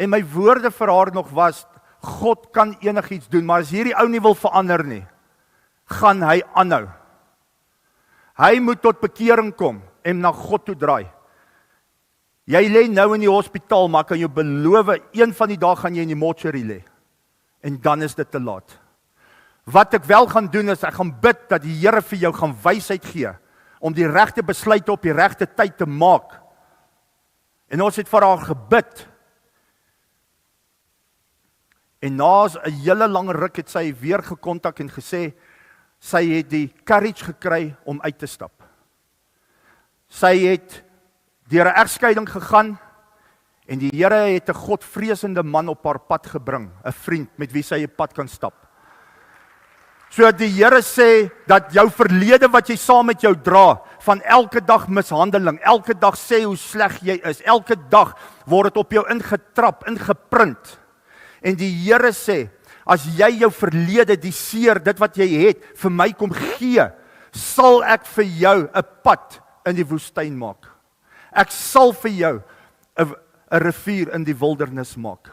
En my woorde vir haar nog was, God kan enigiets doen, maar as hierdie ou nie wil verander nie, gaan hy aanhou. Hy moet tot bekering kom en na God toe draai. Jy lê nou in die hospitaal, maar kan jou beloof, een van die dae gaan jy in die mortuary lê. En dan is dit te laat. Wat ek wel gaan doen is, ek gaan bid dat die Here vir jou gaan wysheid gee, om die regte besluite op die regte tyd te maak. En ons het vir haar gebid. En na 'n hele lang ruk het sy weer gekontak en gesê, sy het die courage gekry om uit te stap. Sy het deur 'n egskeiding gegaan, en die Here het 'n godvreesende man op haar pad gebring, 'n vriend met wie sy 'n pad kan stap. So die Here sê, dat jou verlede wat jy saam met jou dra, van elke dag mishandeling, elke dag sê hoe sleg jy is, elke dag word dit op jou ingetrap, ingeprint. En die Here sê, as jy jou verlede, die seer, dit wat jy het, vir my kom gee, sal ek vir jou 'n pad in die woestyn maak. Ek sal vir jou 'n rivier in die wildernis maak.